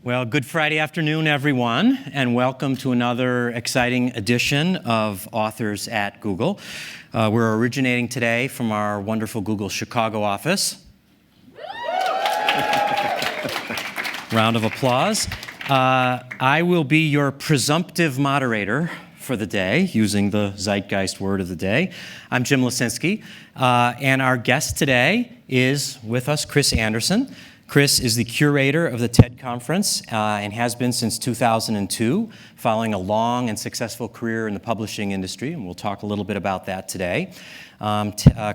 Well, good Friday afternoon, everyone, and welcome to another exciting edition of Authors at Google. We're originating today from our wonderful Google Chicago office. Round of applause. I will be your presumptive moderator for the day, using the zeitgeist word of the day. I'm Jim Lecinski, and our guest today is with us, Chris Anderson. Chris is the curator of the TED Conference and has been since 2002, following a long and successful career in the publishing industry, and we'll talk a little bit about that today.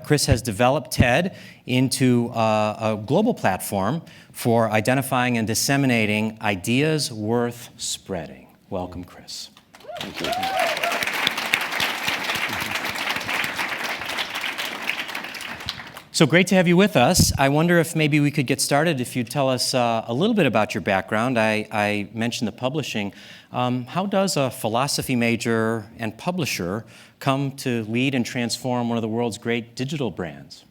Chris has developed TED into a global platform for identifying and disseminating ideas worth spreading. Welcome, Chris. Thank you. So great to have you with us. I wonder if maybe we could get started if you'd tell us a little bit about your background. I mentioned the publishing. How does a philosophy major and publisher come to lead and transform one of the world's great digital brands?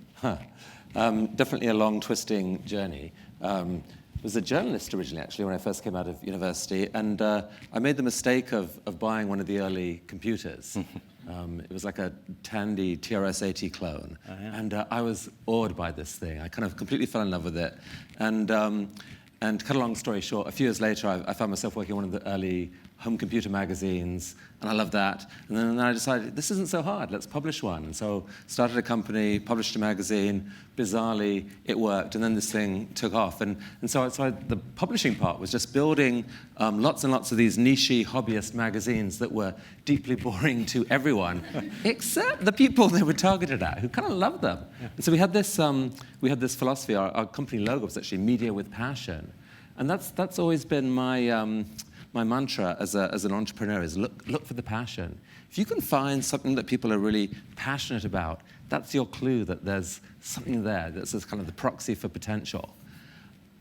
Definitely a long, twisting journey. I was a journalist originally, actually, when I first came out of university, and I made the mistake of buying one of the early computers. It was like a Tandy TRS-80 clone, and I was awed by this thing. I kind of completely fell in love with it, and cut a long story short, a few years later, I found myself working on one of the early home computer magazines, and I loved that. And then I decided, this isn't so hard, let's publish one. And so started a company, published a magazine. Bizarrely, it worked, and then this thing took off. And so the publishing part was just building lots and lots of these niche-y hobbyist magazines that were deeply boring to everyone, except the people they were targeted at, who kind of loved them. Yeah. And so we had this philosophy. Our company logo was actually media with passion. And that's always been my mantra as an entrepreneur is look for the passion. If you can find something that people are really passionate about, that's your clue that there's something there that's kind of the proxy for potential.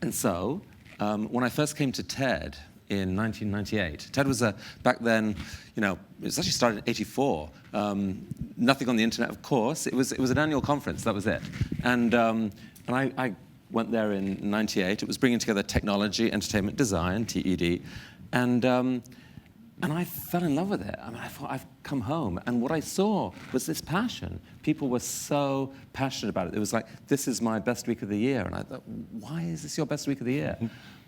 And so when I first came to TED in 1998, TED was back then, it was actually started in '84. Nothing on the internet, of course. It was an annual conference, that was it. And I went there in '98. It was bringing together technology, entertainment, design, TED. And I fell in love with it. I mean, I thought, I've come home. And what I saw was this passion. People were so passionate about it. It was like, this is my best week of the year. And I thought, why is this your best week of the year?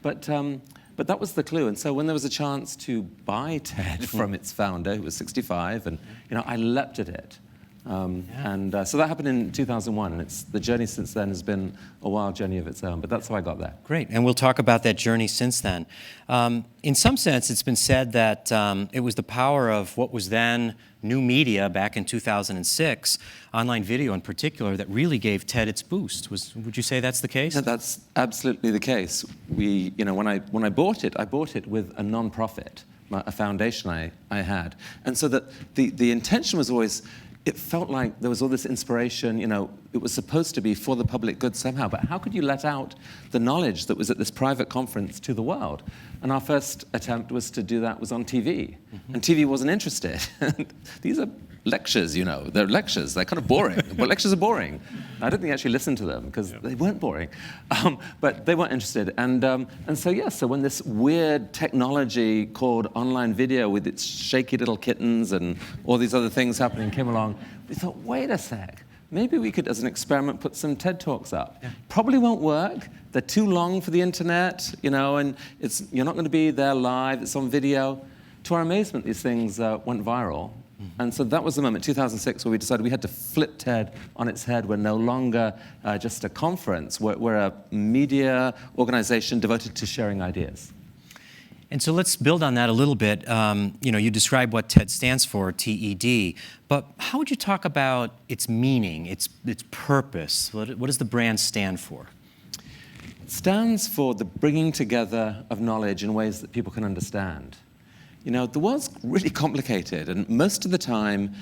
But that was the clue. And so when there was a chance to buy TED from its founder, who was 65, and I leapt at it. So that happened in 2001, and the journey since then has been a wild journey of its own, but that's how I got there. Great, and we'll talk about that journey since then. In some sense, it's been said that it was the power of what was then new media back in 2006, online video in particular, that really gave TED its boost. Would you say that's the case? Yeah, that's absolutely the case. When I bought it with a non-profit, a foundation I had, and so that the intention was always. It felt like there was all this inspiration, it was supposed to be for the public good somehow, but how could you let out the knowledge that was at this private conference to the world? And our first attempt was to do that was on TV, and TV wasn't interested. These are lectures, they're lectures, they're kind of boring, but lectures are boring. I don't think I actually listened to them, because they weren't boring, but they weren't interested. So when this weird technology called online video with its shaky little kittens and all these other things happening came along, we thought, wait a sec, maybe we could, as an experiment, put some TED Talks up. Yeah. Probably won't work. They're too long for the internet, and you're not going to be there live. It's on video. To our amazement, these things went viral. And so that was the moment, 2006, where we decided we had to flip TED on its head. We're no longer just a conference. We're a media organization devoted to sharing ideas. And so let's build on that a little bit. You describe what TED stands for, TED, but how would you talk about its meaning, its purpose? What does the brand stand for? It stands for the bringing together of knowledge in ways that people can understand. The world's really complicated, and most of the time,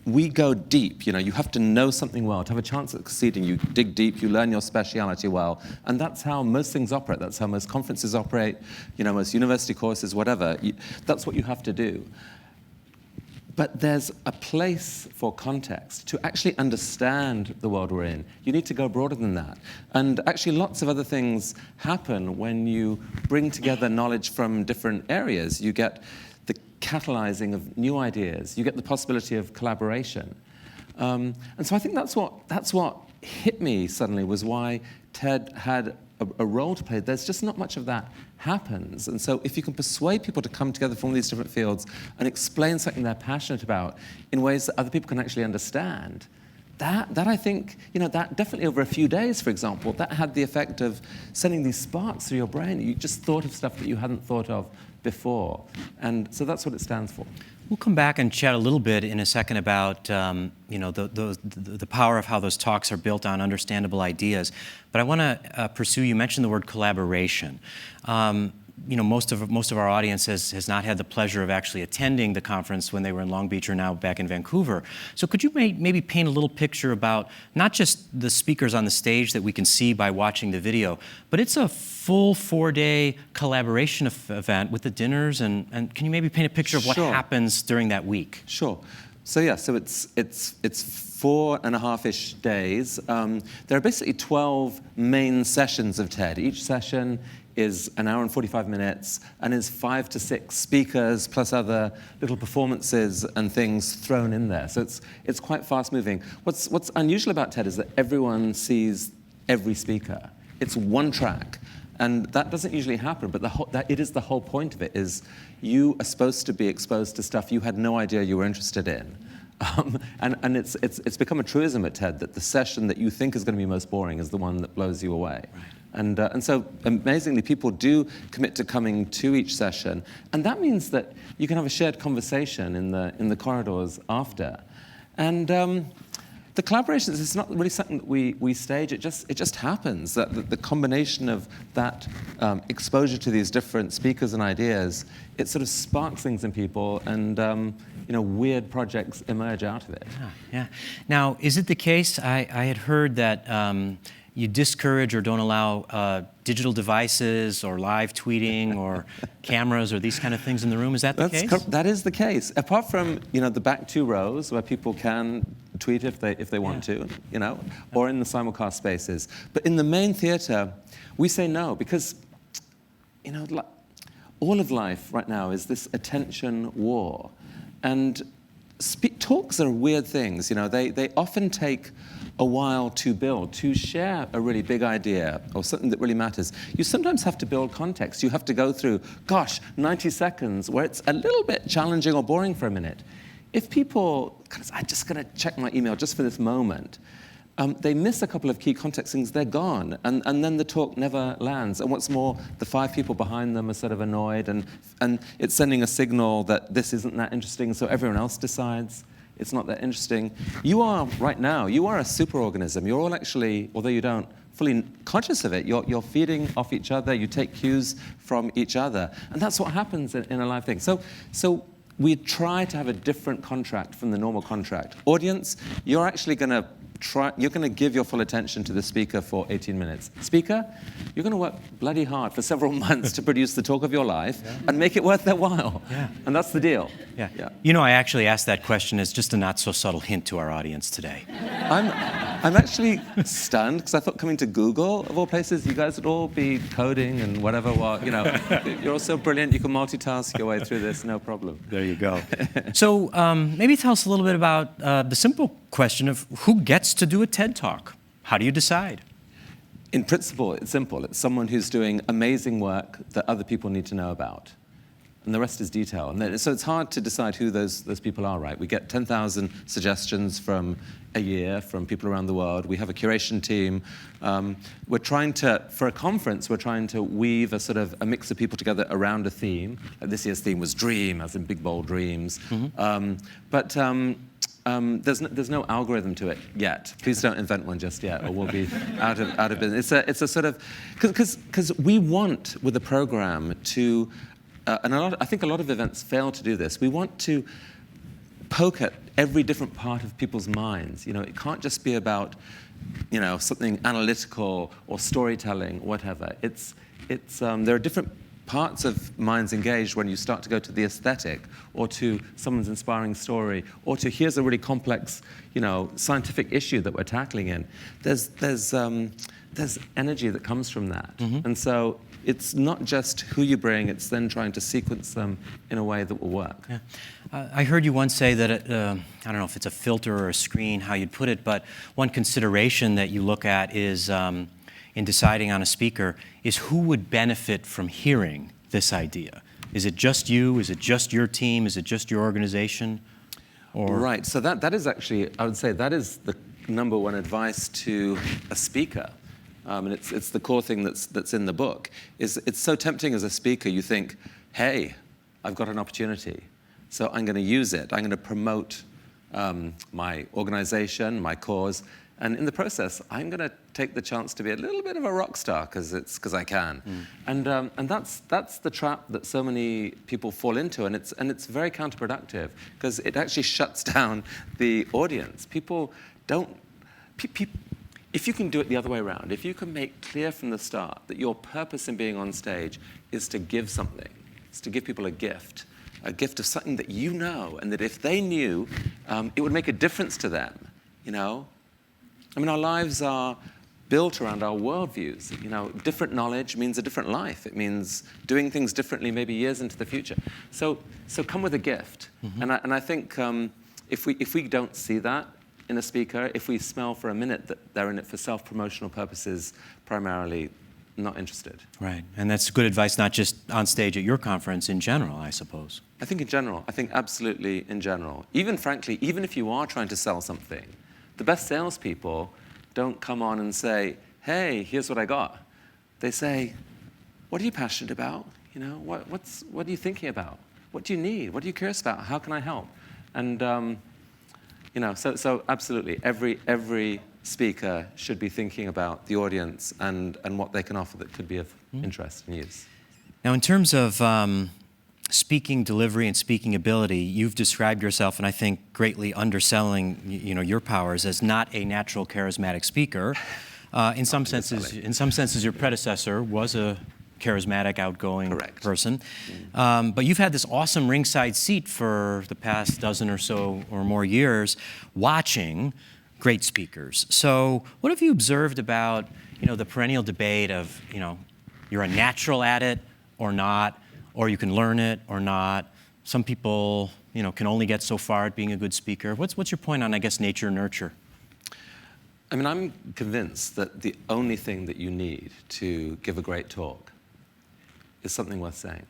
we go deep. You have to know something well. To have a chance at succeeding, you dig deep, you learn your speciality well, and that's how most things operate. That's how most conferences operate, most university courses, whatever. That's what you have to do. But there's a place for context. To actually understand the world we're in, you need to go broader than that. And actually lots of other things happen when you bring together knowledge from different areas. You get the catalyzing of new ideas. You get the possibility of collaboration. And so I think that's what hit me suddenly, was why TED had a role to play. There's just not much of that happens. And so if you can persuade people to come together from all these different fields and explain something they're passionate about in ways that other people can actually understand, that I think, that definitely over a few days, for example, that had the effect of sending these sparks through your brain. You just thought of stuff that you hadn't thought of before. And so that's what it stands for. We'll come back and chat a little bit in a second about the power of how those talks are built on understandable ideas. But I want to pursue, you mentioned the word collaboration. Most of our audience has not had the pleasure of actually attending the conference when they were in Long Beach or now back in Vancouver. So could you maybe paint a little picture about not just the speakers on the stage that we can see by watching the video, but it's a full 4-day collaboration event with the dinners, and can you maybe paint a picture of what happens during that week? Sure. So it's 4.5-ish days. There are basically 12 main sessions of TED. Each session is an hour and 45 minutes and is 5 to 6 speakers plus other little performances and things thrown in there. So it's quite fast moving. What's unusual about TED is that everyone sees every speaker. It's one track. And that doesn't usually happen, but it is the whole point of it, is you are supposed to be exposed to stuff you had no idea you were interested in. And it's become a truism at TED that the session that you think is going to be most boring is the one that blows you away. Right. And so amazingly, people do commit to coming to each session. And that means that you can have a shared conversation in the corridors after. And the collaborations is not really something that we stage. It just happens that the combination of that exposure to these different speakers and ideas, it sort of sparks things in people, and weird projects emerge out of it. Yeah. Now, is it the case? I had heard that you discourage or don't allow digital devices or live tweeting or cameras or these kind of things in the room. Is that the case? That is the case. Apart from the back 2 rows where people can tweet if they want to, or in the simulcast spaces. But in the main theater, we say no, because all of life right now is this attention war, and talks are weird things. They often take a while to build. To share a really big idea or something that really matters, you sometimes have to build context. You have to go through, 90 seconds where it's a little bit challenging or boring for a minute. If people, I'm just going to check my email just for this moment, they miss a couple of key context things, they're gone, and then the talk never lands. And what's more, the 5 people behind them are sort of annoyed, and it's sending a signal that this isn't that interesting, so everyone else decides it's not that interesting. You are, right now, you are a superorganism. You're all actually, although you don't fully conscious of it, you're feeding off each other, you take cues from each other, and that's what happens in a live thing. So we try to have a different contract from the normal contract. Audience, you're actually going to give your full attention to the speaker for 18 minutes. Speaker, you're going to work bloody hard for several months to produce the talk of your life and make it worth their while. Yeah. And that's the deal. Yeah. I actually asked that question as just a not-so-subtle hint to our audience today. I'm actually stunned, because I thought coming to Google, of all places, you guys would all be coding and whatever. You're all so brilliant, you can multitask your way through this, no problem. There you go. So maybe tell us a little bit about the simple question of who gets to do a TED Talk. How do you decide? In principle, it's simple. It's someone who's doing amazing work that other people need to know about. And the rest is detail. And so it's hard to decide who those people are, right? We get 10,000 suggestions from a year from people around the world. We have a curation team. We're trying to, for a conference, we're trying to weave a mix of people together around a theme. This year's theme was dream, as in big, bold dreams. Mm-hmm. There's no algorithm to it yet. Please don't invent one just yet, or we'll be out of business. It's a sort of, because we want, with the program, to, I think a lot of events fail to do this. We want to poke at every different part of people's minds. It can't just be about, something analytical or storytelling, or whatever. There are different parts of minds engaged when you start to go to the aesthetic, or to someone's inspiring story, or to here's a really complex, scientific issue that we're tackling in. There's energy that comes from that, and so it's not just who you bring; it's then trying to sequence them in a way that will work. Yeah. I heard you once say that I don't know if it's a filter or a screen, how you'd put it, but one consideration that you look at is in deciding on a speaker is who would benefit from hearing this idea. Is it just you? Is it just your team? Is it just your organization? Or Right. So that is actually, I would say, that is the number one advice to a speaker. And it's the core thing that's in the book. It's so tempting as a speaker. You think, hey, I've got an opportunity, so I'm going to use it. I'm going to promote my organization, my cause, and in the process, I'm going to take the chance to be a little bit of a rock star because I can. And that's the trap that so many people fall into, and it's very counterproductive because it actually shuts down the audience. People don't. If you can do it the other way around, if you can make clear from the start that your purpose in being on stage is to give something, it's to give people a gift of something that you know, and that if they knew, it would make a difference to them, I mean, our lives are built around our worldviews. Different knowledge means a different life. It means doing things differently maybe years into the future. So come with a gift. And I think if we don't see that in a speaker, if we smell for a minute that they're in it for self-promotional purposes, primarily not interested. Right, and that's good advice, not just on stage at your conference, in general, I suppose. I think in general. I think absolutely in general. Even frankly, even if you are trying to sell something, the best salespeople don't come on and say, hey, here's what I got. They say, what are you passionate about? What are you thinking about? What do you need? What are you curious about? How can I help? And so absolutely, every speaker should be thinking about the audience and what they can offer that could be of interest and use. Now, in terms of speaking delivery and speaking ability, you've described yourself, and I think greatly underselling, your powers as not a natural charismatic speaker. In some senses, your predecessor was a charismatic, outgoing person. But you've had this awesome ringside seat for the past dozen or so or more years, watching great speakers. So, what have you observed about, the perennial debate of, you're a natural at it or not? Or you can learn it or not. Some people, can only get so far at being a good speaker. What's your point on, I guess, nature and nurture? I mean, I'm convinced that the only thing that you need to give a great talk is something worth saying.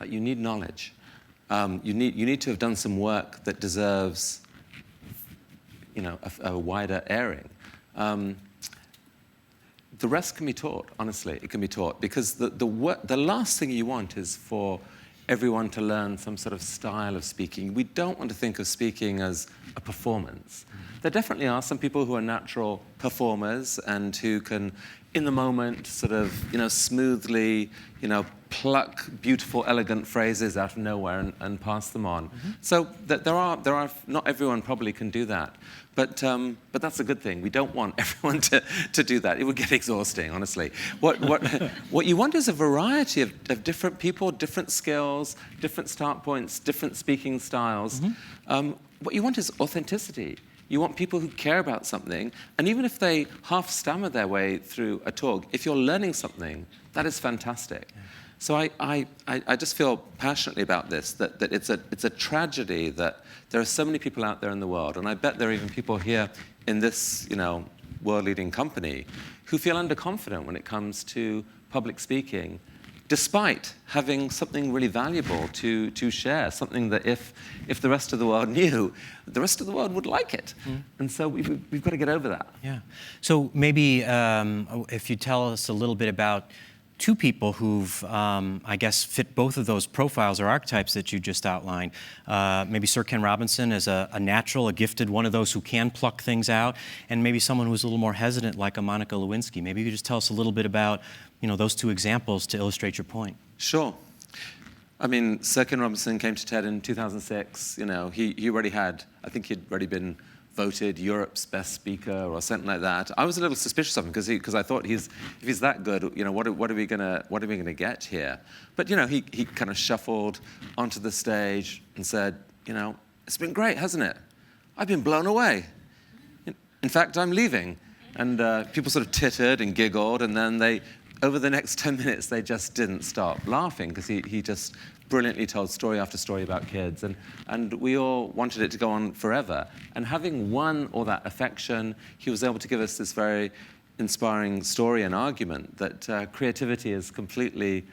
Like, you need knowledge. You need to have done some work that deserves, a wider airing. The rest can be taught, honestly. It can be taught, because the last thing you want is for everyone to learn some sort of style of speaking. We don't want to think of speaking as a performance. There definitely are some people who are natural performers and who can, in the moment, sort of, smoothly, pluck beautiful, elegant phrases out of nowhere and pass them on. So there are. Not everyone probably can do that. But that's a good thing. We don't want everyone to do that. It would get exhausting, honestly. What you want is a variety of different people, different skills, different start points, different speaking styles. What you want is authenticity. You want people who care about something, and even if they half stammer their way through a talk, if you're learning something, that is fantastic. So I just feel passionately about this, that it's a tragedy that there are so many people out there in the world, and I bet there are even people here in this, world-leading company who feel underconfident when it comes to public speaking, despite having something really valuable to share, something that if the rest of the world knew, the rest of the world would like it. And so we've got to get over that. Yeah. So maybe if you tell us a little bit about two people who've, I guess, fit both of those profiles or archetypes that you just outlined. Maybe Sir Ken Robinson as a natural, a gifted, one of those who can pluck things out, and maybe someone who's a little more hesitant, like a Monica Lewinsky. Maybe you could just tell us a little bit about, those two examples to illustrate your point. Sure. I mean, Sir Ken Robinson came to TED in 2006. He already had, I think he'd already been voted Europe's best speaker or something like that. I was a little suspicious of him because I thought if he's that good, what are we gonna get here? But he kind of shuffled onto the stage and said, it's been great, hasn't it? I've been blown away. In fact, I'm leaving. And people sort of tittered and giggled, and then over the next 10 minutes, they just didn't stop laughing because he just brilliantly told story after story about kids, and we all wanted it to go on forever. And having won all that affection, he was able to give us this very inspiring story and argument that creativity is completely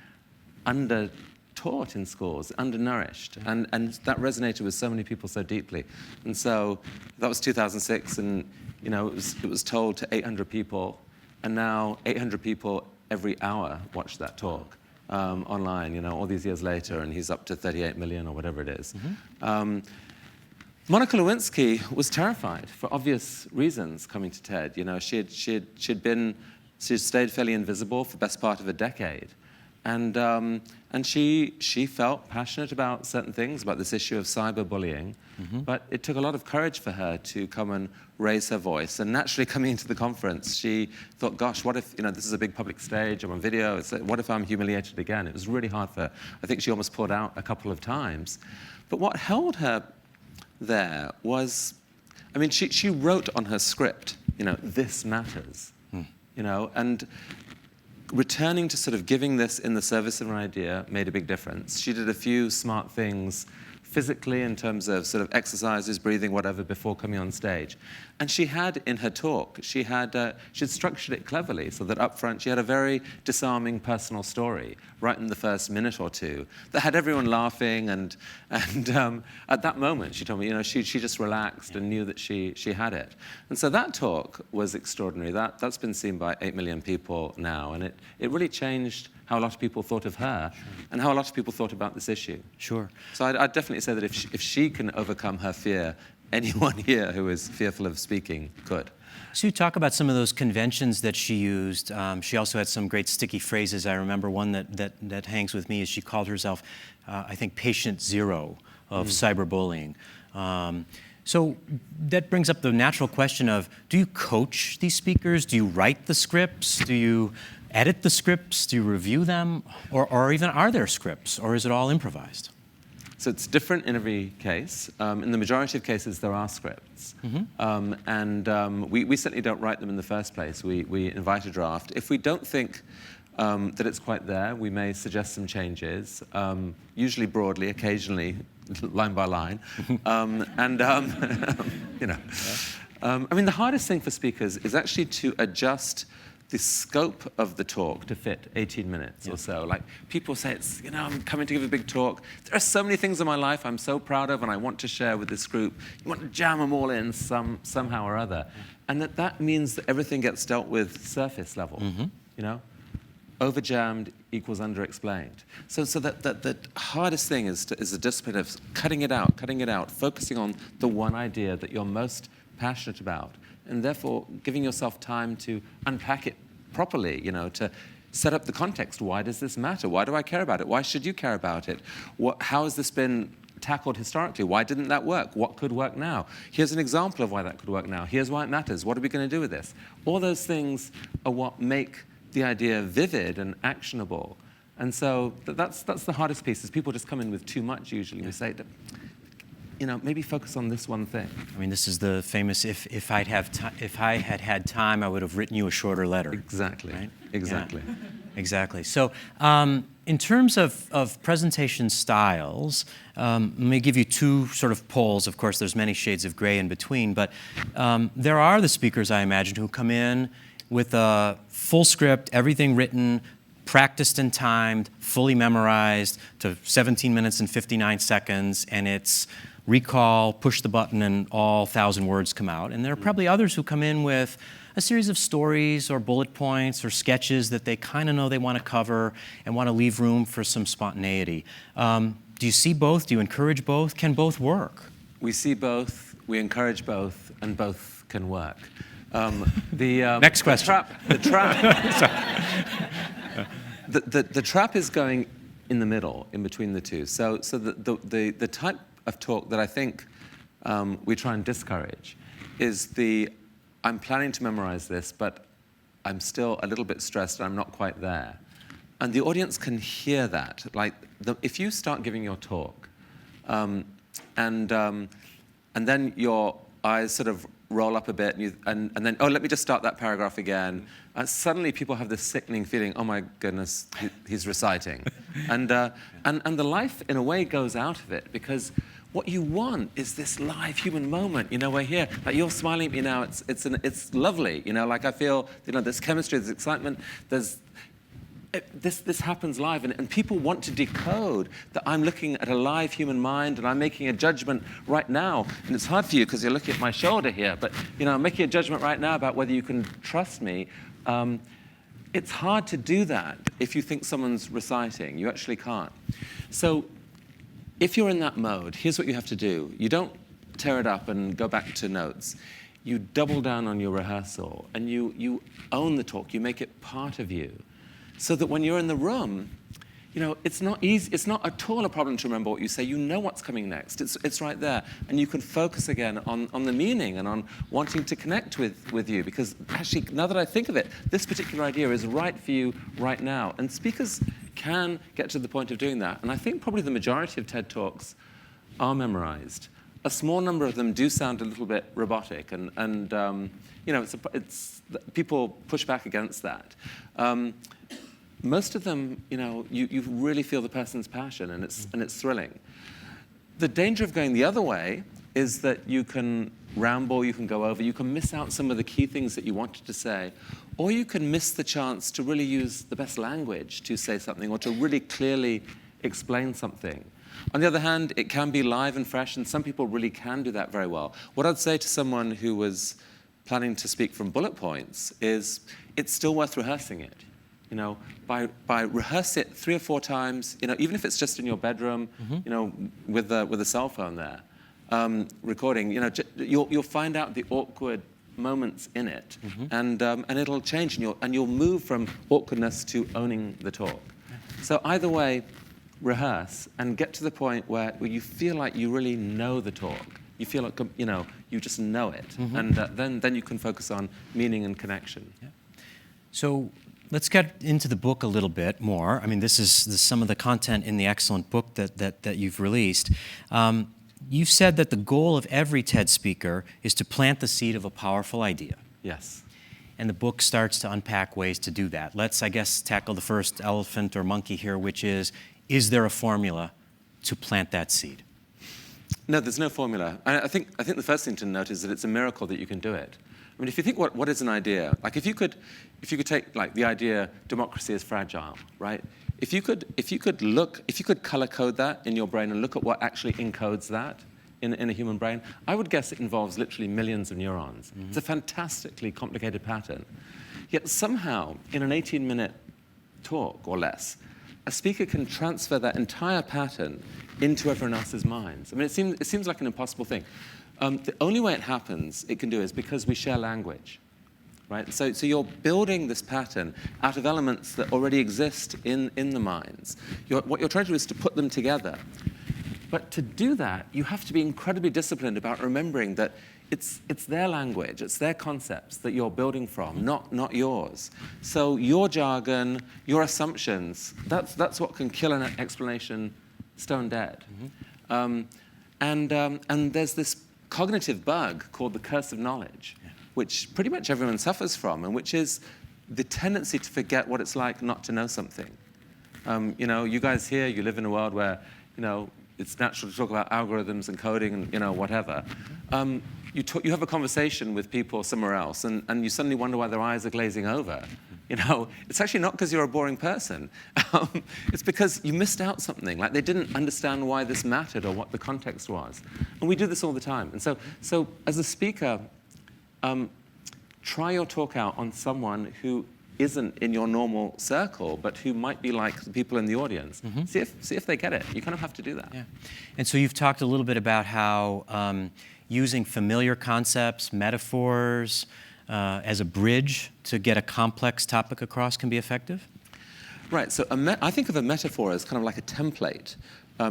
under-taught in schools, undernourished, and that resonated with so many people so deeply. And so that was 2006, and it was told to 800 people, and now 800 people every hour watch that talk. Online, all these years later, and he's up to 38 million or whatever it is. Mm-hmm. Monica Lewinsky was terrified for obvious reasons coming to TED. She'd stayed fairly invisible for the best part of a decade, and she felt passionate about certain things, about this issue of cyberbullying. Mm-hmm. But it took a lot of courage for her to come and raise her voice. And naturally, coming into the conference, she thought, gosh, what if, this is a big public stage, I'm on video, what if I'm humiliated again? It was really hard for her. I think she almost pulled out a couple of times. But what held her there was, she wrote on her script, this matters, and returning to sort of giving this in the service of an idea made a big difference. She did a few smart things physically in terms of sort of exercises, breathing, whatever, before coming on stage. And she had in her talk, she'd structured it cleverly so that up front she had a very disarming personal story right in the first minute or two that had everyone laughing, and at that moment she told me, she just relaxed and knew that she had it. And so that talk was extraordinary. That's been seen by 8 million people now, and it really changed how a lot of people thought of her, and how a lot of people thought about this issue. Sure. So I'd definitely say that if she can overcome her fear, anyone here who is fearful of speaking could. So you talk about some of those conventions that she used. She also had some great sticky phrases. I remember one that hangs with me is she called herself, I think, patient zero of cyberbullying. So that brings up the natural question of, do you coach these speakers? Do you write the scripts? Do you edit the scripts? Do you review them? Or even are there scripts? Or is it all improvised? So it's different in every case. In the majority of cases, there are scripts. Mm-hmm. We certainly don't write them in the first place. We invite a draft. If we don't think that it's quite there, we may suggest some changes, usually broadly, occasionally line by line. The hardest thing for speakers is actually to adjust the scope of the talk to fit 18 minutes or so. Like, people say, I'm coming to give a big talk. There are so many things in my life I'm so proud of and I want to share with this group. You want to jam them all in somehow or other. And that means that everything gets dealt with surface level, Over-jammed equals under-explained. So that the hardest thing is the discipline of cutting it out, focusing on the one idea that you're most passionate about, and therefore giving yourself time to unpack it properly, to set up the context. Why does this matter? Why do I care about it? Why should you care about it? How has this been tackled historically? Why didn't that work? What could work now? Here's an example of why that could work now. Here's why it matters. What are we going to do with this? All those things are what make the idea vivid and actionable. And so that's the hardest piece, is people just come in with too much usually. We say, maybe focus on this one thing. This is the famous, if I had had time, I would have written you a shorter letter. Exactly. Right? Exactly. Yeah. Exactly. So in terms of presentation styles, let me give you two sort of poles. Of course, there's many shades of gray in between, but there are the speakers, I imagine, who come in with a full script, everything written, practiced and timed, fully memorized to 17 minutes and 59 seconds, and it's recall, push the button, and all 1,000 words come out. And there are probably others who come in with a series of stories or bullet points or sketches that they kind of know they want to cover and want to leave room for some spontaneity. Do you see both? Do you encourage both? Can both work? We see both, we encourage both, and both can work. Next question. The trap is going in the middle, in between the two. So the type of talk that I think we try and discourage is I'm planning to memorize this, but I'm still a little bit stressed and I'm not quite there. And the audience can hear that. Like, if you start giving your talk, and then your eyes sort of roll up a bit, and then, oh, let me just start that paragraph again. Suddenly people have this sickening feeling, oh my goodness, he's reciting. And the life, in a way, goes out of it, because what you want is this live human moment. You know, we're here. Like, you're smiling at me now. It's lovely. You know, like, I feel, you know, there's chemistry, there's excitement, this happens live, and people want to decode that I'm looking at a live human mind and I'm making a judgment right now. And it's hard for you because you're looking at my shoulder here, but, you know, I'm making a judgment right now about whether you can trust me. It's hard to do that if you think someone's reciting. You actually can't. So if you're in that mode, here's what you have to do. You don't tear it up and go back to notes. You double down on your rehearsal, and you own the talk. You make it part of you, so that when you're in the room, you know, it's not easy. It's not at all a problem to remember what you say. You know what's coming next. It's right there. And you can focus again on the meaning and on wanting to connect with you. Because actually, now that I think of it, this particular idea is right for you right now. And speakers can get to the point of doing that. And I think probably the majority of TED Talks are memorized. A small number of them do sound a little bit robotic. And you know, people push back against that. Most of them, you know, you really feel the person's passion, and it's thrilling. The danger of going the other way is that you can ramble, you can go over, you can miss out some of the key things that you wanted to say, or you can miss the chance to really use the best language to say something or to really clearly explain something. On the other hand, it can be live and fresh, and some people really can do that very well. What I'd say to someone who was planning to speak from bullet points is it's still worth rehearsing it. You know, by rehearse it 3 or 4 times, you know, even if it's just in your bedroom, you know, with a cell phone there, recording, you know, you'll find out the awkward moments in it, and it'll change, and you'll move from awkwardness to owning the talk. So either way, rehearse and get to the point where you feel like you really know the talk. You feel like, you know, you just know it, and then you can focus on meaning and connection. Yeah. So let's get into the book a little bit more. I mean, this is some of the content in the excellent book that you've released. You've said that the goal of every TED speaker is to plant the seed of a powerful idea. Yes. And the book starts to unpack ways to do that. Let's, I guess, tackle the first elephant or monkey here, which is there a formula to plant that seed? No, there's no formula. I think the first thing to note is that it's a miracle that you can do it. I mean, if you think what is an idea, like if you could take like the idea democracy is fragile, right? If you could color code that in your brain and look at what actually encodes that in a human brain, I would guess it involves literally millions of neurons. It's a fantastically complicated pattern. Yet somehow, in an 18-minute talk or less, a speaker can transfer that entire pattern into everyone else's minds. I mean, it seems like an impossible thing. The only way it can do is because we share language, right? So you're building this pattern out of elements that already exist in the minds. What you're trying to do is to put them together. But to do that, you have to be incredibly disciplined about remembering that it's their language, it's their concepts that you're building from, not yours. So your jargon, your assumptions, that's what can kill an explanation stone dead. And there's this cognitive bug called the curse of knowledge, which pretty much everyone suffers from, and which is the tendency to forget what it's like not to know something. You know, you guys here, you live in a world where, you know, it's natural to talk about algorithms and coding and, you know, whatever. You have a conversation with people somewhere else, and you suddenly wonder why their eyes are glazing over. You know, it's actually not because you're a boring person. It's because you missed out something, like they didn't understand why this mattered or what the context was. And we do this all the time. And so as a speaker, try your talk out on someone who isn't in your normal circle, but who might be like the people in the audience. See if they get it. You kind of have to do that. Yeah. And so you've talked a little bit about how using familiar concepts, metaphors, as a bridge to get a complex topic across can be effective? Right, so I think of a metaphor as kind of like a template.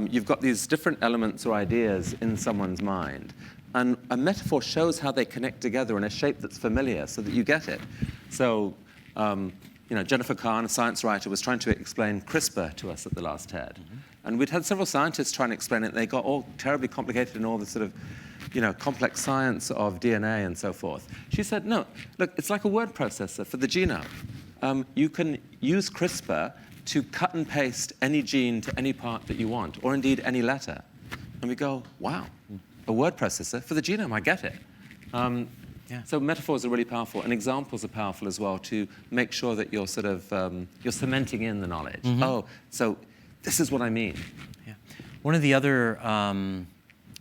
You've got these different elements or ideas in someone's mind. And a metaphor shows how they connect together in a shape that's familiar so that you get it. So, Jennifer Khan, a science writer, was trying to explain CRISPR to us at the last TED. And we'd had several scientists trying to explain it. They got all terribly complicated in all the sort of, complex science of DNA and so forth. She said, no, look, it's like a word processor for the genome. You can use CRISPR to cut and paste any gene to any part that you want, or indeed any letter. And we go, wow, a word processor for the genome, I get it. So metaphors are really powerful, and examples are powerful as well to make sure that you're sort of, you're cementing in the knowledge. Oh, so this is what I mean. Yeah. One of the other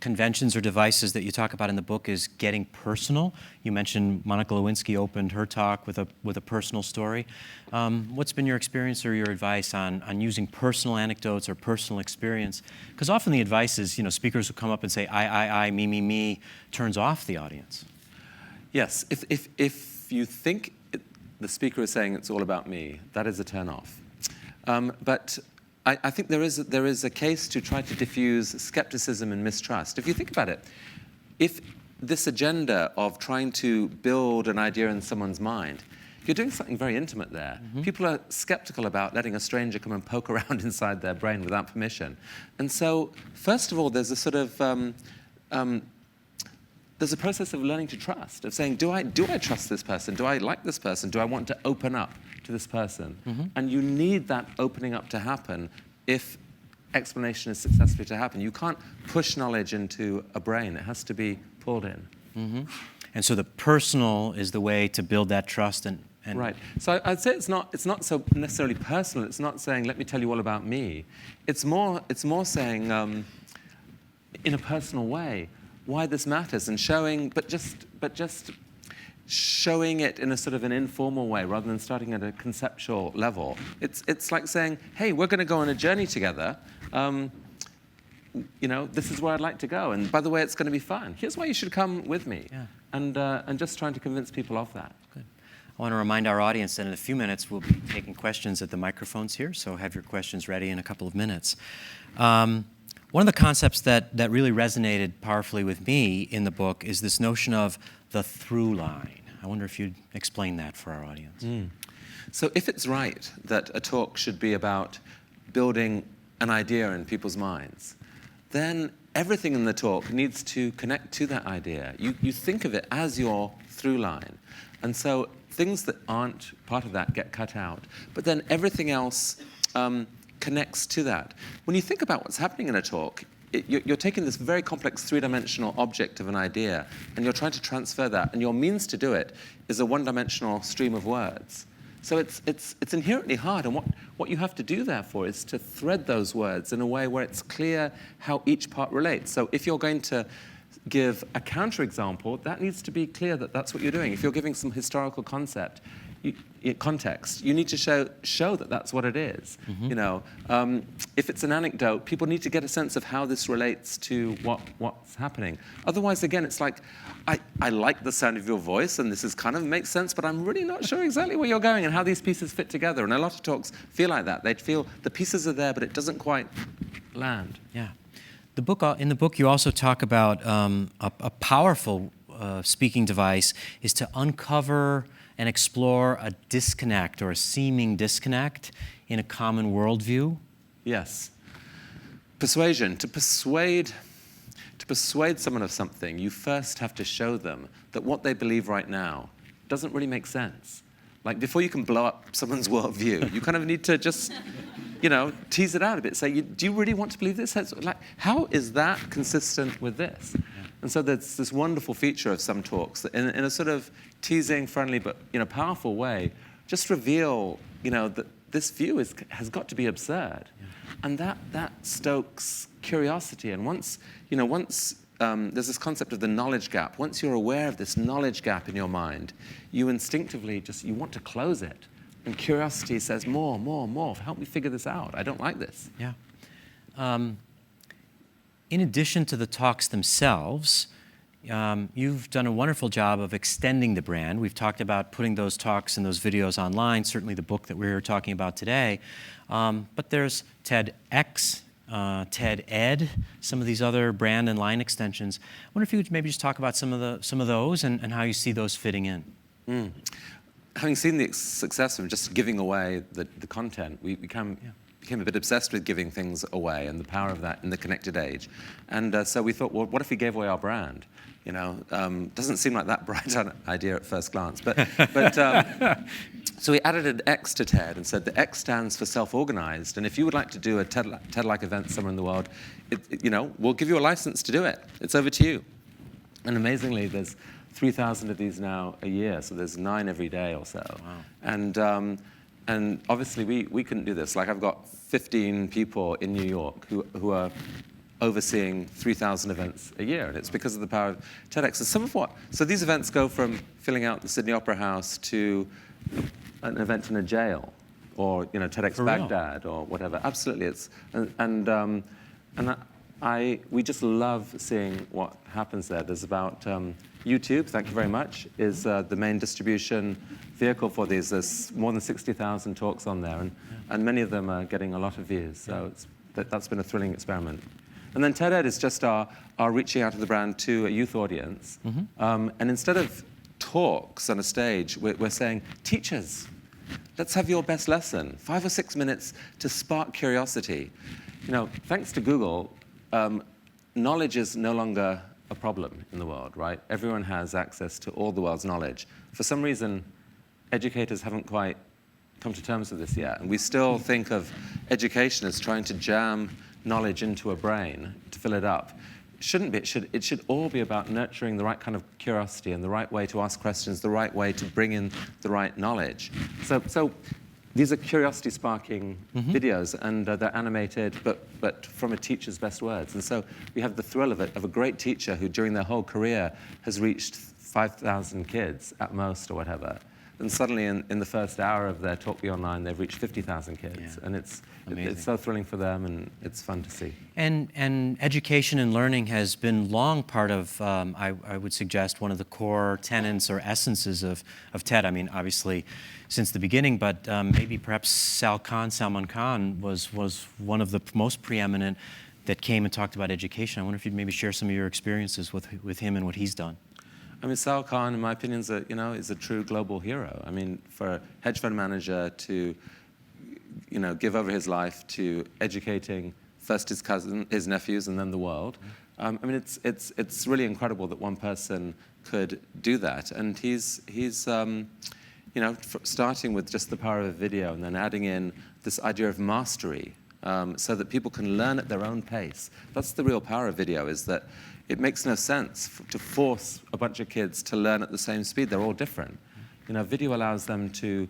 conventions or devices that you talk about in the book is getting personal. You mentioned Monica Lewinsky opened her talk with a personal story. What's been your experience or your advice on using personal anecdotes or personal experience? Because often the advice is, speakers will come up and say, I, me, turns off the audience. Yes, if you think the speaker is saying it's all about me, that is a turn-off. But I think there is a case to try to diffuse skepticism and mistrust. If you think about it, if this agenda of trying to build an idea in someone's mind, you're doing something very intimate there. People are skeptical about letting a stranger come and poke around inside their brain without permission. And so, first of all, there's a sort of there's a process of learning to trust, of saying, do I trust this person? Do I like this person? Do I want to open up to this person? And you need that opening up to happen if explanation is successfully to happen. You can't push knowledge into a brain. It has to be pulled in. And so the personal is the way to build that trust. And Right. So I'd say it's not so necessarily personal. It's not saying, let me tell you all about me. It's more saying, in a personal way, why this matters, and showing, but just showing it in a sort of an informal way rather than starting at a conceptual level. It's like saying, hey, we're going to go on a journey together. This is where I'd like to go, and by the way, it's going to be fun. Here's why you should come with me. And just trying to convince people of that. Good. I want to remind our audience that in a few minutes we'll be taking questions at the microphones here, so have your questions ready in a couple of minutes. One of the concepts that really resonated powerfully with me in the book is this notion of the through line. I wonder if you'd explain that for our audience. So if it's right that a talk should be about building an idea in people's minds, then everything in the talk needs to connect to that idea. You think of it as your through line. And so things that aren't part of that get cut out. But then everything else connects to that. When you think about what's happening in a talk, you're taking this very complex three-dimensional object of an idea, and you're trying to transfer that, and your means to do it is a one-dimensional stream of words. So it's inherently hard, and what you have to do, therefore, is to thread those words in a way where it's clear how each part relates. So if you're going to give a counterexample, that needs to be clear that that's what you're doing. If you're giving some historical concept, context, you need to show that that's what it is. If it's an anecdote, people need to get a sense of how this relates to what's happening. Otherwise, again, it's like, I like the sound of your voice, and this is kind of makes sense, but I'm really not sure exactly where you're going and how these pieces fit together. And a lot of talks feel like that. They feel the pieces are there, but it doesn't quite land. Yeah. In the book, you also talk about a powerful speaking device is to uncover and explore a disconnect or a seeming disconnect in a common worldview? Yes. Persuasion. To persuade someone of something, you first have to show them that what they believe right now doesn't really make sense. Like, before you can blow up someone's worldview, you kind of need to just, tease it out a bit. Say, do you really want to believe this? Like, how is that consistent with this? And so there's this wonderful feature of some talks that in a sort of teasing, friendly, but powerful way, just reveal, that this view has got to be absurd. And that stokes curiosity. And once there's this concept of the knowledge gap, once you're aware of this knowledge gap in your mind, you instinctively you want to close it. And curiosity says, more, help me figure this out. I don't like this. Yeah. In addition to the talks themselves, you've done a wonderful job of extending the brand. We've talked about putting those talks and those videos online, certainly the book that we're talking about today. But there's TEDx, TED some of these other brand and line extensions. I wonder if you would maybe just talk about some of those and how you see those fitting in. Having seen the success of just giving away the content, we became a bit obsessed with giving things away and the power of that in the connected age. And so we thought, well, what if we gave away our brand? You know, doesn't seem like that bright an idea at first glance. So we added an X to TED and said the X stands for self-organized. And if you would like to do a TED-like event somewhere in the world, we'll give you a license to do it. It's over to you. And amazingly, there's 3,000 of these now a year, so there's 9 every day or so. Wow. And obviously, we couldn't do this. Like, I've got 15 people in New York who are overseeing 3,000 events a year, and it's because of the power of TEDx. And so these events go from filling out the Sydney Opera House to an event in a jail, or TEDx Baghdad, or whatever. Absolutely, we just love seeing what happens there. There's about YouTube, thank you very much, is the main distribution vehicle for these. There's more than 60,000 talks on there, and many of them are getting a lot of views. So that's been a thrilling experiment. And then TED is just our reaching out of the brand to a youth audience. And instead of talks on a stage, we're saying, teachers, let's have your best lesson. 5 or 6 minutes to spark curiosity. Thanks to Google, knowledge is no longer a problem in the world, right? Everyone has access to all the world's knowledge. For some reason, educators haven't quite come to terms with this yet. And we still think of education as trying to jam knowledge into a brain to fill it up. It shouldn't be. It should all be about nurturing the right kind of curiosity and the right way to ask questions, the right way to bring in the right knowledge. So these are curiosity-sparking videos, and they're animated, but from a teacher's best words. And so we have the thrill of a great teacher who, during their whole career, has reached 5,000 kids at most, or whatever. And suddenly, in the first hour of their Talk Be Online, they've reached 50,000 kids. Yeah. And it's so thrilling for them, and it's fun to see. And education and learning has been long part of, I would suggest, one of the core tenets or essences of TED. I mean, obviously, since the beginning, but maybe perhaps Salman Khan was one of the most preeminent that came and talked about education. I wonder if you'd maybe share some of your experiences with him and what he's done. I mean, Sal Khan, in my opinion, is a true global hero. I mean, for a hedge fund manager to, give over his life to educating first his cousin, his nephews, and then the world. I mean, it's really incredible that one person could do that. And he's starting with just the power of a video and then adding in this idea of mastery, so that people can learn at their own pace. That's the real power of video, is that it makes no sense to force a bunch of kids to learn at the same speed. They're all different. Video allows them to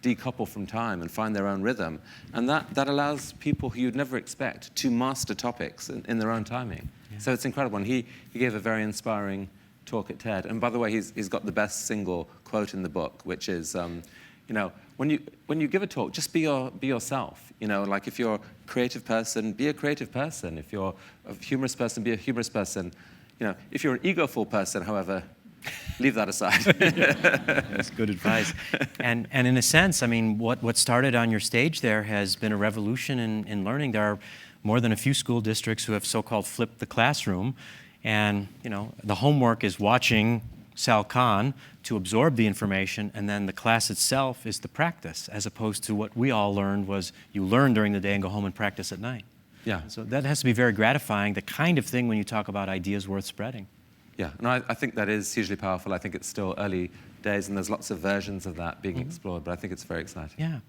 decouple from time and find their own rhythm. And that allows people who you'd never expect to master topics in their own timing. Yeah. So it's incredible. And he gave a very inspiring talk at TED. And by the way, he's got the best single quote in the book, which is, when you give a talk, just be yourself. Like, if you're a creative person, be a creative person. If you're a humorous person, be a humorous person. If you're an egoful person, however, leave that aside. That's good advice. And in a sense, I mean, what started on your stage there has been a revolution in learning. There are more than a few school districts who have so-called flipped the classroom. And, the homework is watching Sal Khan to absorb the information, and then the class itself is the practice, as opposed to what we all learned was you learn during the day and go home and practice at night. Yeah. So that has to be very gratifying, the kind of thing when you talk about ideas worth spreading. Yeah, and I think that is hugely powerful. I think it's still early days, and there's lots of versions of that being explored, but I think it's very exciting. Yeah.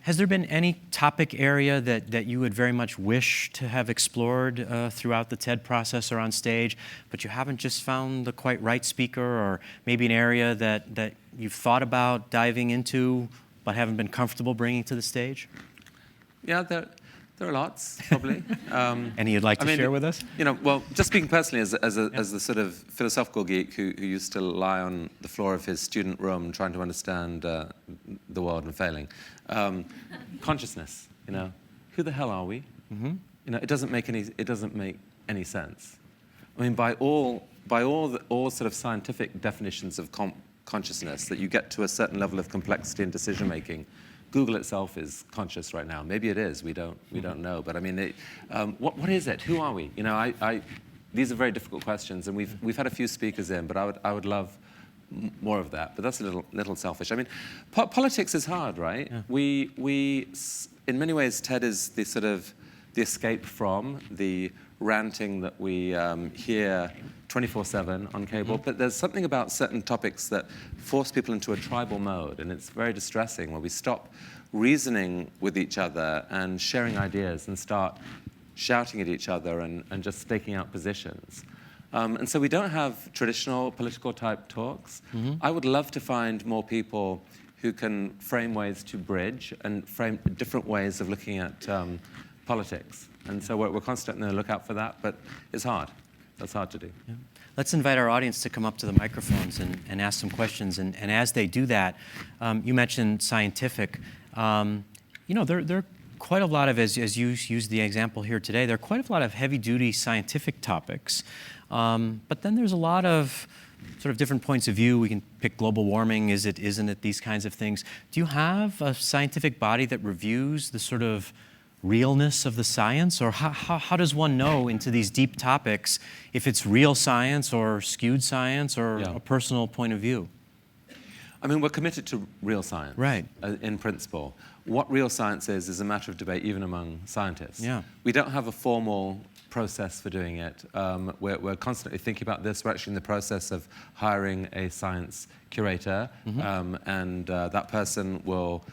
Has there been any topic area that you would very much wish to have explored throughout the TED process or on stage, but you haven't just found the quite right speaker, or maybe an area that you've thought about diving into but haven't been comfortable bringing to the stage? Yeah, there are lots, probably. Any you'd like to share with us? Well, just speaking personally as the sort of philosophical geek who used to lie on the floor of his student room trying to understand the world and failing. Consciousness, who the hell are we? It doesn't make any sense. I mean, by all sort of scientific definitions of consciousness, that you get to a certain level of complexity in decision making, Google itself is conscious right now. Maybe it is. We don't know. But I mean, what is it? Who are we? You know, these are very difficult questions, and we've had a few speakers in, but I would love more of that. But that's a little selfish. I mean, politics is hard, right? Yeah. We in many ways, TED is the sort of the escape from the ranting that we hear 24/7 on cable, but there's something about certain topics that force people into a tribal mode, and it's very distressing when we stop reasoning with each other and sharing ideas and start shouting at each other and just staking out positions. And so we don't have traditional political type talks. I would love to find more people who can frame ways to bridge and frame different ways of looking at politics. And so we're constantly on the lookout for that, but it's hard. That's hard to do. Yeah. Let's invite our audience to come up to the microphones and ask some questions. And as they do that, you mentioned scientific. You know, there are quite a lot of, as you used the example here today, there are quite a lot of heavy-duty scientific topics. But then there's a lot of sort of different points of view. We can pick global warming, is it, isn't it, these kinds of things. Do you have a scientific body that reviews the sort of realness of the science? Or how does one know into these deep topics if it's real science or skewed science or a personal point of view? I mean, we're committed to real science, right? In principle. What real science is a matter of debate even among scientists. Yeah. We don't have a formal process for doing it. We're constantly thinking about this. We're actually in the process of hiring a science curator, and that person will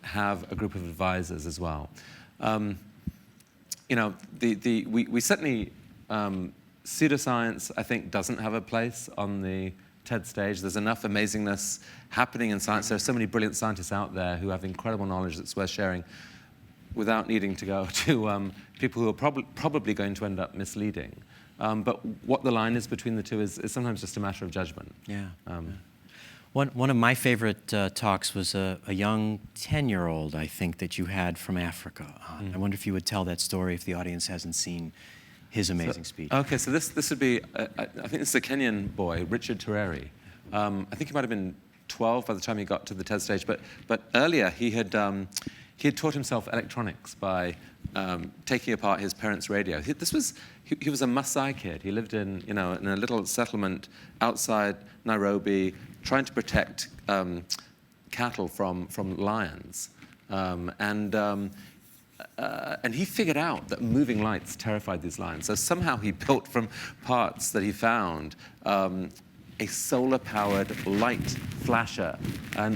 have a group of advisors as well. You know, we certainly, pseudoscience, I think, doesn't have a place on the TED stage. There's enough amazingness happening in science. There are so many brilliant scientists out there who have incredible knowledge that's worth sharing without needing to go to people who are probably going to end up misleading. But what the line is between the two is sometimes just a matter of judgment. Yeah. One of my favorite talks was a young 10-year-old, I think, that you had from Africa. I wonder if you would tell that story if the audience hasn't seen his amazing speech. Okay, so this would be, I think this is a Kenyan boy, Richard Tureri. I think he might have been 12 by the time he got to the TED stage, but earlier he had taught himself electronics by taking apart his parents' radio. He was a Maasai kid. He lived in a little settlement outside Nairobi, trying to protect cattle from lions, and he figured out that moving lights terrified these lions. So somehow he built from parts that he found a solar-powered light flasher,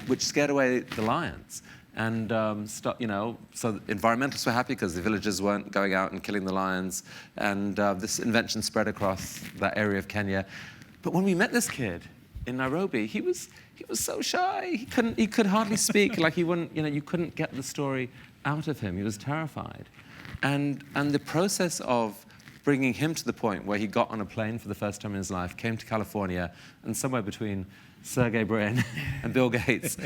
which scared away the lions. And so environmentalists were happy because the villagers weren't going out and killing the lions. And this invention spread across that area of Kenya. But when we met this kid in Nairobi, he was so shy. He could hardly speak. Like he wouldn't, you couldn't get the story out of him. He was terrified. And the process of bringing him to the point where he got on a plane for the first time in his life, came to California, and somewhere between Sergey Brin and Bill Gates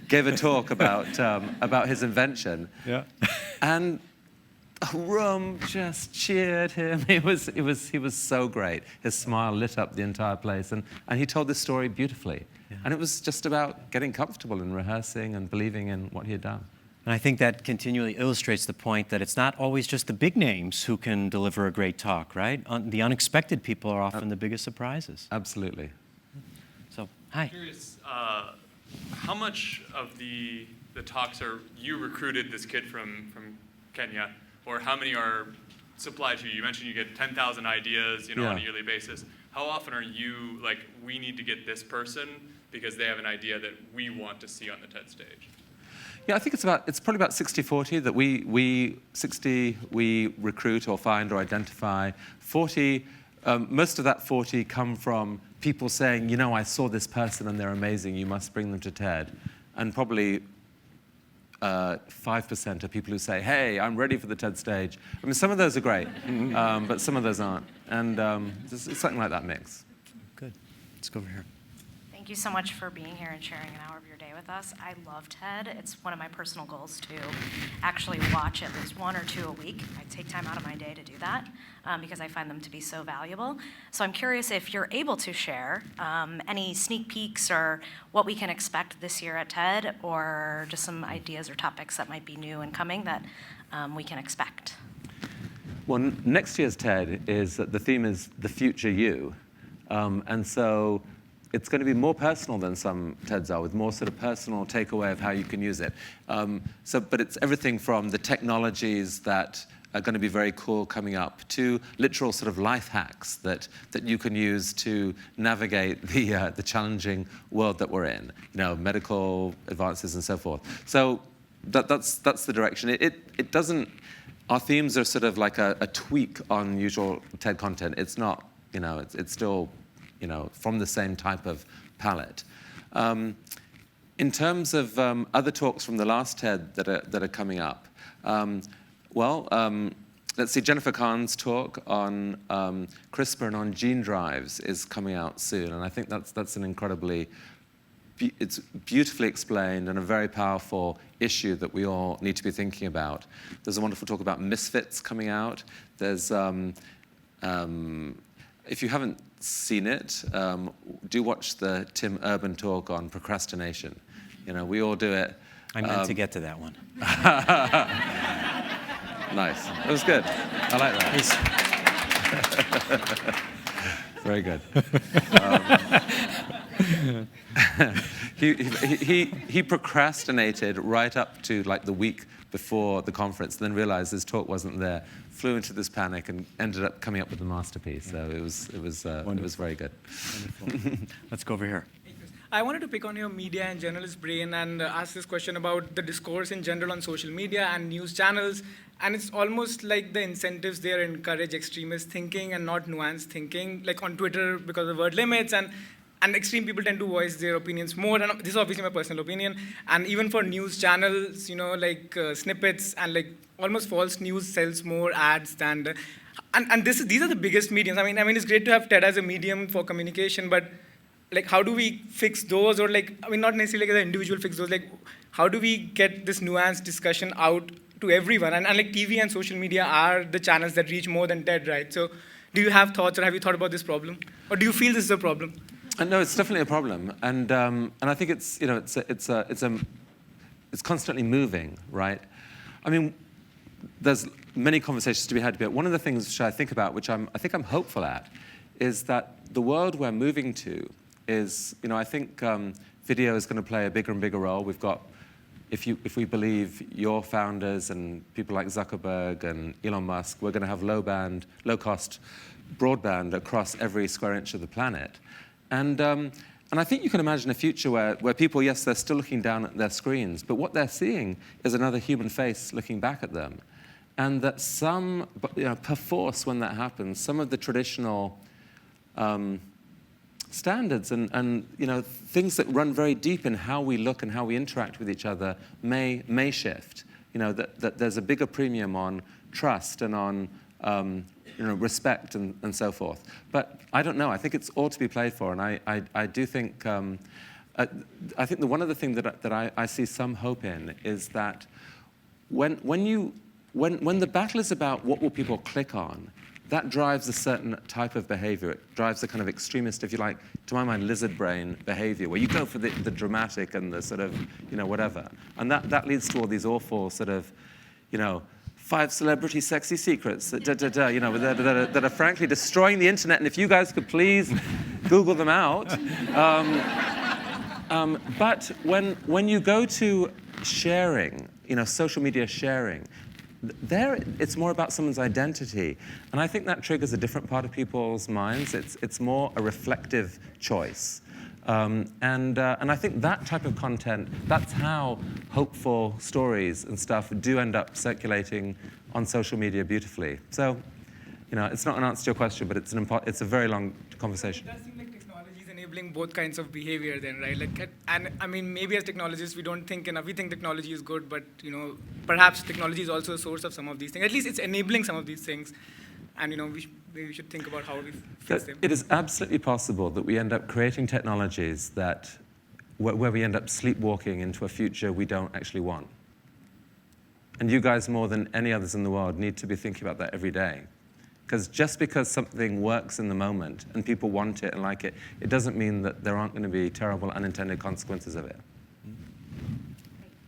gave a talk about his invention. Yeah. And the room just cheered him. He was so great. His smile lit up the entire place, and he told this story beautifully. Yeah. And it was just about getting comfortable and rehearsing and believing in what he had done. And I think that continually illustrates the point that it's not always just the big names who can deliver a great talk, right? The unexpected people are often the biggest surprises. Absolutely. So, hi. I'm curious, how much of the talks are you recruited this kid from Kenya, or how many are supplied to you? You mentioned you get 10,000 ideas, on a yearly basis. How often are you like, we need to get this person because they have an idea that we want to see on the TED stage? Yeah, I think it's probably about 60-40 that we recruit or find or identify. 40, most of that 40 come from people saying, I saw this person and they're amazing, you must bring them to TED. And probably 5% are people who say, hey, I'm ready for the TED stage. I mean, some of those are great, but some of those aren't. And it's something like that mix. Good. Let's go over here. Thank you so much for being here and sharing an hour of your day with us. I love TED. It's one of my personal goals to actually watch at least one or two a week. I take time out of my day to do that because I find them to be so valuable. So I'm curious if you're able to share any sneak peeks or what we can expect this year at TED, or just some ideas or topics that might be new and coming that we can expect. Well, next year's TED is, the theme is the future you. And so it's going to be more personal than some TEDs are, with more sort of personal takeaway of how you can use it. But it's everything from the technologies that are going to be very cool coming up to literal sort of life hacks that you can use to navigate the challenging world that we're in, medical advances and so forth. So that's the direction. It doesn't. Our themes are sort of like a tweak on usual TED content. It's not, it's still, from the same type of palette. In terms of other talks from the last TED that are coming up, let's see, Jennifer Kahn's talk on CRISPR and on gene drives is coming out soon, and I think that's an incredibly, it's beautifully explained and a very powerful issue that we all need to be thinking about. There's a wonderful talk about misfits coming out. There's, if you haven't seen it, do watch the Tim Urban talk on procrastination. We all do it. I meant to get to that one. Nice. It was good. I like that. Very good. He procrastinated right up to like the week before the conference, then realized his talk wasn't there, flew into this panic, and ended up coming up with a masterpiece. So it was very good. Wonderful. Let's go over here. I wanted to pick on your media and journalist brain and ask this question about the discourse in general on social media and news channels. And it's almost like the incentives there encourage extremist thinking and not nuanced thinking, like on Twitter because of word limits, and extreme people tend to voice their opinions more. And this is obviously my personal opinion. And even for news channels, snippets and like almost false news sells more ads than. And these are the biggest mediums. I mean, it's great to have TED as a medium for communication, but like, how do we fix those? Or not necessarily like the individual fix those. Like, how do we get this nuanced discussion out to everyone? And like TV and social media are the channels that reach more than TED, right? So do you have thoughts, or have you thought about this problem? Or do you feel this is a problem? No, it's definitely a problem, and I think it's constantly moving, right? I mean, there's many conversations to be had about. One of the things which I think about, which I think I'm hopeful at, is that the world we're moving to is, I think video is going to play a bigger and bigger role. We've got, if we believe your founders and people like Zuckerberg and Elon Musk, we're going to have low-cost broadband across every square inch of the planet. And I think you can imagine a future where people, yes, they're still looking down at their screens, but what they're seeing is another human face looking back at them. And that perforce, when that happens, some of the traditional standards and things that run very deep in how we look and how we interact with each other may shift. That there's a bigger premium on trust and on respect and so forth. But I don't know. I think it's all to be played for, and I do think I think one of the things that I see some hope in is that when the battle is about what will people click on, that drives a certain type of behavior. It drives a kind of extremist, if you like, to my mind, lizard brain behavior, where you go for the dramatic and the sort of, whatever. And that leads to all these awful sort of, 5 celebrity sexy secrets that are frankly destroying the internet. And if you guys could please Google them out. But when you go to sharing, social media sharing, there it's more about someone's identity, and I think that triggers a different part of people's minds. It's more a reflective choice, and I think that type of content, that's how hopeful stories and stuff do end up circulating on social media beautifully. So, it's not an answer to your question, but it's a very long conversation. It does seem like technology is enabling both kinds of behavior then, right? And I mean, maybe as technologists, we don't think enough. We think technology is good, but, perhaps technology is also a source of some of these things. At least it's enabling some of these things. and maybe we should think about how we fix them. It is absolutely possible that we end up creating technologies where we end up sleepwalking into a future we don't actually want. And you guys, more than any others in the world, need to be thinking about that every day. Because just because something works in the moment and people want it and like it, it doesn't mean that there aren't going to be terrible unintended consequences of it.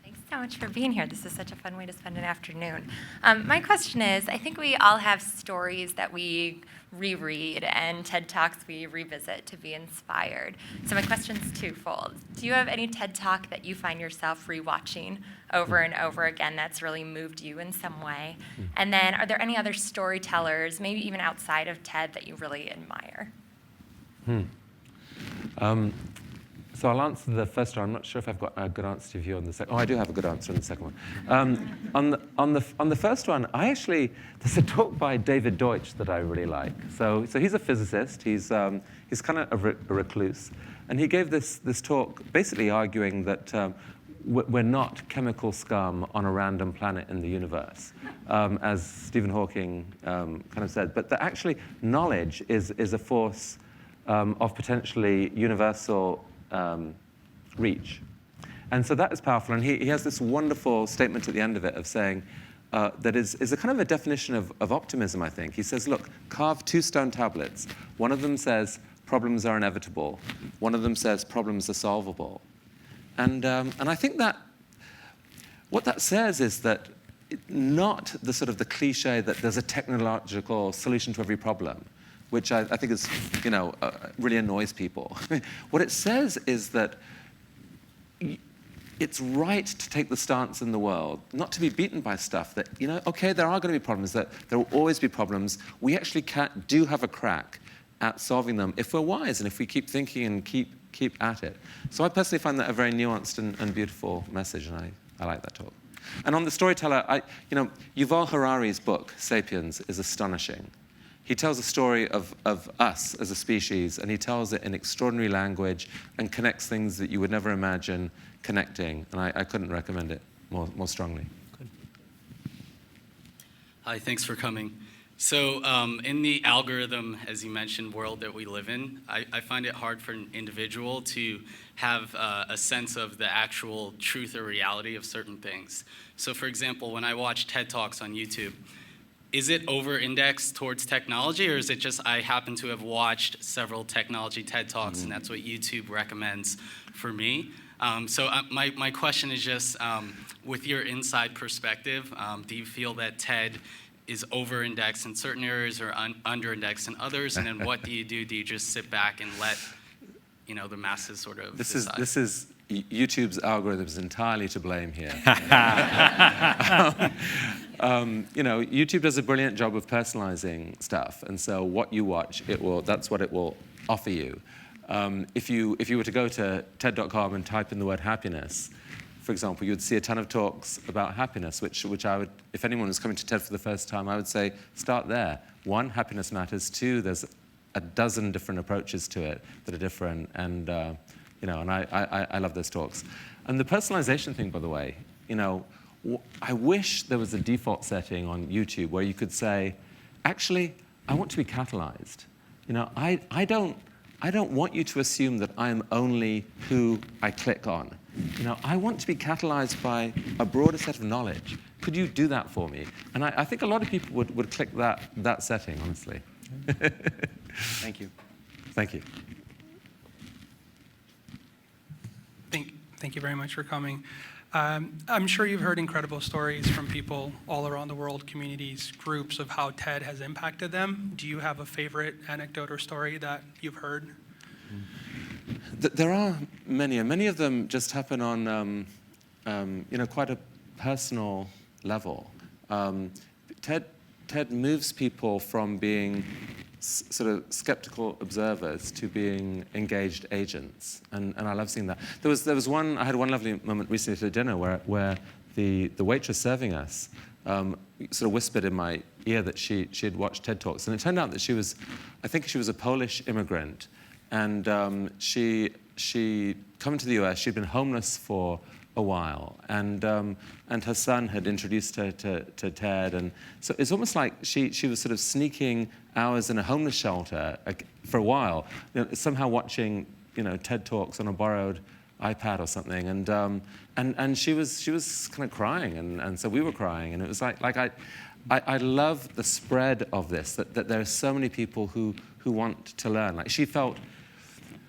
Thanks so much for being here. This is such a fun way to spend an afternoon. My question is, I think we all have stories that we reread and TED Talks we revisit to be inspired. So my question's twofold. Do you have any TED Talk that you find yourself rewatching over and over again that's really moved you in some way? And then are there any other storytellers, maybe even outside of TED, that you really admire? So I'll answer the first one. I'm not sure if I've got a good answer for you on the second. Oh, I do have a good answer on the second one. On the first one, there's a talk by David Deutsch that I really like. So he's a physicist. He's kind of a recluse, and he gave this talk basically arguing that we're not chemical scum on a random planet in the universe, as Stephen Hawking kind of said, but that actually knowledge is a force of potentially universal reach. And so that is powerful. And he has this wonderful statement at the end of it of saying that is a kind of a definition of optimism, I think. He says, look, carve 2 stone tablets. One of them says problems are inevitable. One of them says problems are solvable. And I think that what that says is that not the sort of the cliche that there's a technological solution to every problem, which I think is, really annoys people. What it says is that it's right to take the stance in the world, not to be beaten by stuff that, okay, there are going to be problems, that there will always be problems. We actually do have a crack at solving them if we're wise and if we keep thinking and keep at it. So I personally find that a very nuanced and beautiful message, and I like that talk. And on the storyteller, Yuval Harari's book, Sapiens, is astonishing. He tells a story of us as a species, and he tells it in extraordinary language and connects things that you would never imagine connecting. And I couldn't recommend it more strongly. Good. Hi, thanks for coming. So in the algorithm, as you mentioned, world that we live in, I find it hard for an individual to have a sense of the actual truth or reality of certain things. So for example, when I watch TED Talks on YouTube, is it over-indexed towards technology, or is it just I happen to have watched several technology TED Talks, and that's what YouTube recommends for me? So my question is just, with your inside perspective, do you feel that TED is over-indexed in certain areas or under-indexed in others? And then what do you do? Do you just sit back and let the masses sort of decide? This is YouTube's algorithms entirely to blame here. YouTube does a brilliant job of personalizing stuff, and so what you watch, that's what it will offer you. If you were to go to TED.com and type in the word happiness, for example, you'd see a ton of talks about happiness, which I would, if anyone was coming to TED for the first time, I would say start there. 1, happiness matters. 2, there's a dozen different approaches to it that are different, and I love those talks. And the personalization thing, by the way, I wish there was a default setting on YouTube where you could say, actually, I want to be catalyzed. I don't want you to assume that I'm only who I click on. I want to be catalyzed by a broader set of knowledge. Could you do that for me? And I think a lot of people would click that setting, honestly. Thank you. Thank you. Thank you very much for coming. I'm sure you've heard incredible stories from people all around the world, communities, groups, of how TED has impacted them. Do you have a favorite anecdote or story that you've heard? There are many, and many of them just happen on quite a personal level. TED moves people from being sort of skeptical observers to being engaged agents, and I love seeing that. There was one. I had one lovely moment recently at a dinner where the waitress serving us sort of whispered in my ear that she had watched TED Talks, and it turned out that I think she was a Polish immigrant, and she come to the US. She'd been homeless for a while, and her son had introduced her to TED, and so it's almost like she was sort of sneaking hours in a homeless shelter for a while, somehow watching TED Talks on a borrowed iPad or something, and she was kind of crying, and so we were crying, and it was like I love the spread of this, that there are so many people who want to learn. Like she felt,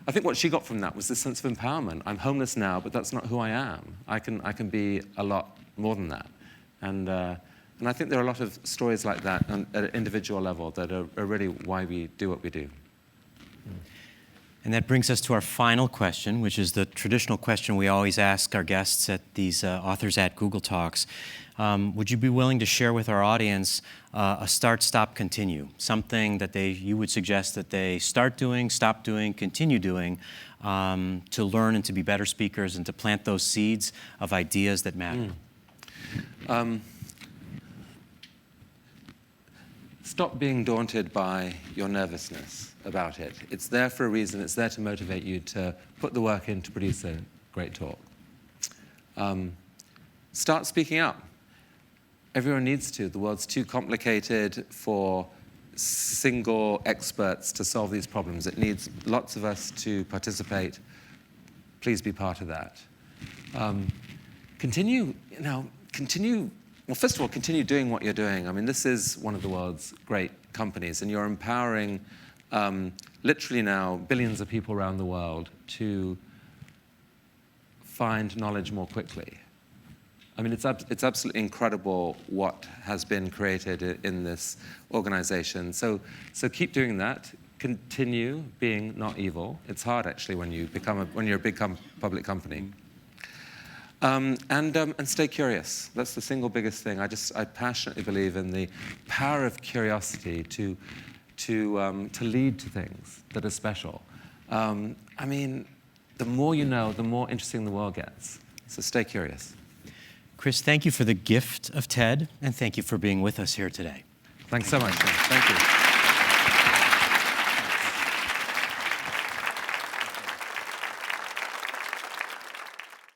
I think what she got from that was this sense of empowerment. I'm homeless now, but that's not who I am. I can be a lot more than that. And I think there are a lot of stories like that at an individual level that are really why we do what we do. And that brings us to our final question, which is the traditional question we always ask our guests at these Authors at Google Talks. Would you be willing to share with our audience a start, stop, continue? Something that you would suggest that they start doing, stop doing, continue doing to learn and to be better speakers and to plant those seeds of ideas that matter? Stop being daunted by your nervousness about it. It's there for a reason. It's there to motivate you to put the work in to produce a great talk. Start speaking up. Everyone needs to. The world's too complicated for single experts to solve these problems. It needs lots of us to participate. Please be part of that. Continue. Well, first of all, continue doing what you're doing. I mean, this is one of the world's great companies, and you're empowering literally now billions of people around the world to find knowledge more quickly. I mean, it's absolutely incredible what has been created in this organization. So keep doing that. Continue being not evil. It's hard, actually, when you're a big public company. And stay curious. That's the single biggest thing. I passionately believe in the power of curiosity to lead to things that are special. I mean, the more you know, the more interesting the world gets. So stay curious. Chris, thank you for the gift of TED, and thank you for being with us here today. Thanks so much. Thank you.